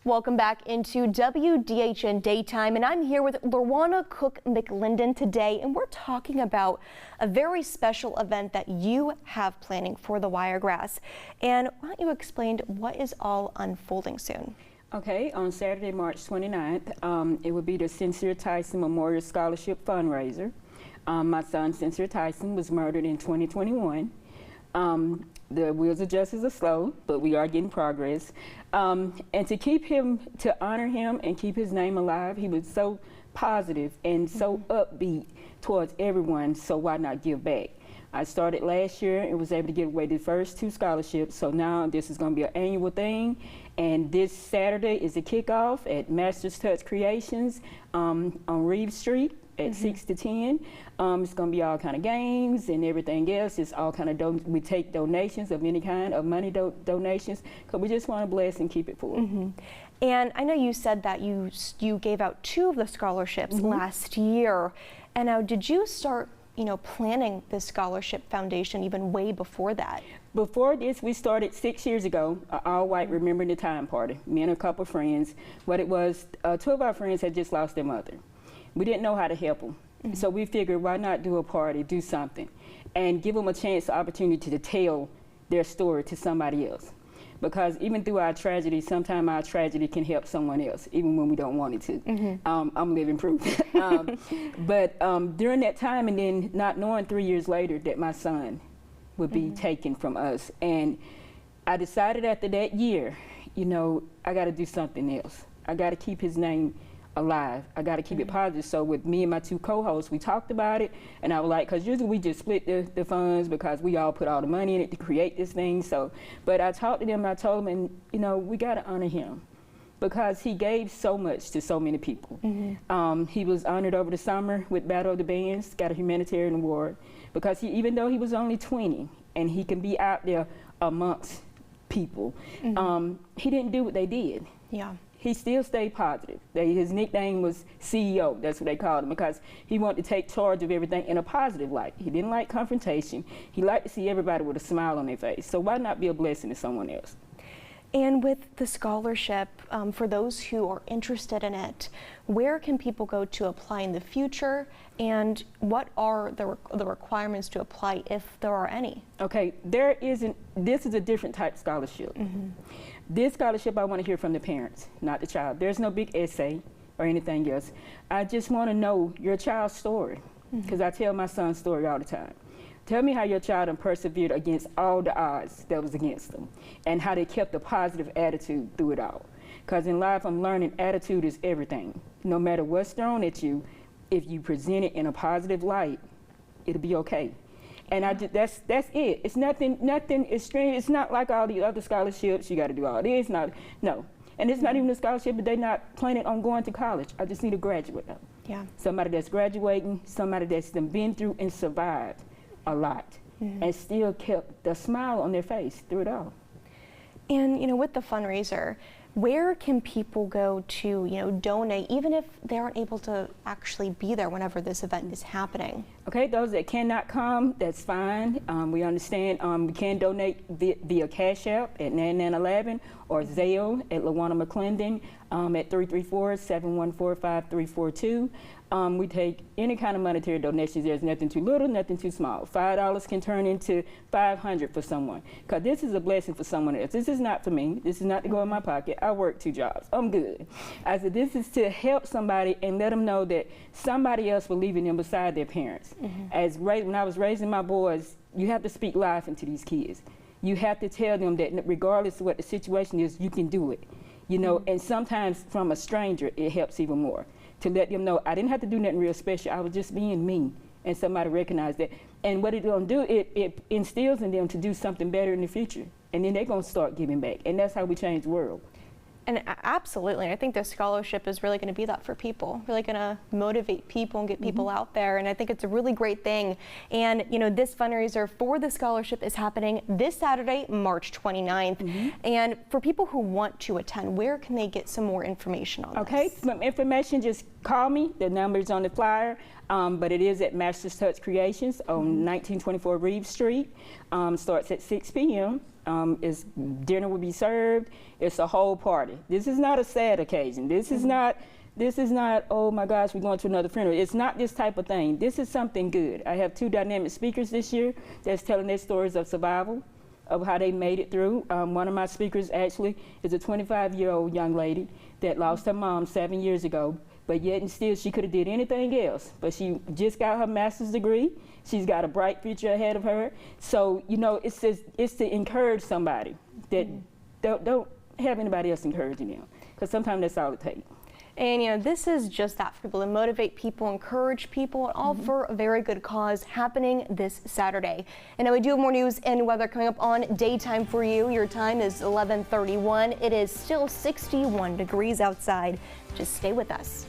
Welcome back into WDHN Daytime, and I'm here with Lorwana Cook McLinden today, and we're talking about a very special event that you have planning for the Wiregrass. And why don't you explain what is all unfolding soon? Okay, on Saturday, March 29th, it will be the Sincere Tyson Memorial Scholarship Fundraiser. My son, Sincere Tyson, was murdered in 2021. The wheels of justice are slow, but we are getting progress. And to honor him and keep his name alive, he was so positive and so upbeat towards everyone, so why not give back? I started last year and was able to give away the first 2 scholarships, so now this is going to be an annual thing. And this Saturday is the kickoff at Master's Touch Creations on Reeve Street at 6 to 10. It's going to be all kind of games and everything else. It's all kind of, we take donations of any kind of money donations, because we just want to bless and keep it full. And I know you said that you gave out 2 of the scholarships last year. And now, did you start planning this scholarship foundation even way before that? Before this, we started 6 years ago, all-white Remembering the Time party. Me and a couple friends. What it was, 2 of our friends had just lost their mother. We didn't know how to help them. So we figured, why not do a party, do something, and give them a chance, the opportunity to tell their story to somebody else. Because even through our tragedy, sometimes our tragedy can help someone else, even when we don't want it to. I'm living proof. But during that time, and then not knowing 3 years later that my son would be taken from us, and I decided after that year, I got to do something else. I got to keep his name alive. I got to keep it positive. So with me and my 2 co-hosts, we talked about it, and I was like, because usually we just split the funds because we all put all the money in it to create this thing. So, but I talked to them, and I told them, and we got to honor him because he gave so much to so many people. He was honored over the summer with Battle of the Bands, got a humanitarian award, because even though he was only 20 and he can be out there amongst people, he didn't do what they did. He still stayed positive. His nickname was CEO, that's what they called him, because he wanted to take charge of everything in a positive light. He didn't like confrontation. He liked to see everybody with a smile on their face. So why not be a blessing to someone else? And with the scholarship, for those who are interested in it, where can people go to apply in the future, and what are the requirements to apply, if there are any? Okay, this is a different type of scholarship. This scholarship, I want to hear from the parents, not the child. There's no big essay or anything else. I just want to know your child's story, because I tell my son's story all the time. Tell me how your child persevered against all the odds that was against them, and how they kept a positive attitude through it all. Because in life, I'm learning attitude is everything. No matter what's thrown at you, if you present it in a positive light, it'll be okay. And that's it. It's nothing extreme. It's not like all the other scholarships. You got to do all this. No. And it's not even a scholarship, but they're not planning on going to college. I just need a graduate. Somebody that's graduating, somebody that's been through and survived a lot, and still kept the smile on their face through it all. And with the fundraiser, where can people go to donate, even if they aren't able to actually be there whenever this event is happening? Okay, those that cannot come, that's fine. We understand. We can donate via Cash App at 9911 or Zelle at Lorwana McLinden at 334-714-5342. We take any kind of monetary donations. There's nothing too little, nothing too small. $5 can turn into $500 for someone, because this is a blessing for someone else. This is not for me. This is not to go in my pocket. I work 2 jobs. I'm good. I said this is to help somebody and let them know that somebody else believed in them beside their parents. When I was raising my boys, you have to speak life into these kids. You have to tell them that regardless of what the situation is, you can do it. And sometimes from a stranger, it helps even more. To let them know I didn't have to do nothing real special. I was just being me, and somebody recognized that. And what it's gonna do, it instills in them to do something better in the future, and then they're gonna start giving back, and that's how we change the world. And absolutely, I think this scholarship is really going to be that for people, really going to motivate people and get people out there, and I think it's a really great thing. And this fundraiser for the scholarship is happening this Saturday, March 29th. And for people who want to attend, where can they get some more information on this? Okay, some information, just call me. The number's on the flyer, but it is at Master's Touch Creations on 1924 Reeve Street. Starts at 6 p.m. Dinner will be served. It's a whole party. This is not a sad occasion. This is not. This is not, oh my gosh, we're going to another funeral. It's not this type of thing. This is something good. I have 2 dynamic speakers this year that's telling their stories of survival, of how they made it through. One of my speakers actually is a 25-year-old young lady that lost her mom 7 years ago, but yet and still she could have did anything else. But she just got her master's degree. She's got a bright future ahead of her. So, you know, it's to encourage somebody that don't have anybody else encouraging them, because sometimes that's all it takes. And, you know, this is just that, for people to motivate people, encourage people, and all for a very good cause happening this Saturday. And now we do have more news and weather coming up on Daytime for you. Your time is 11:31. It is still 61 degrees outside. Just stay with us.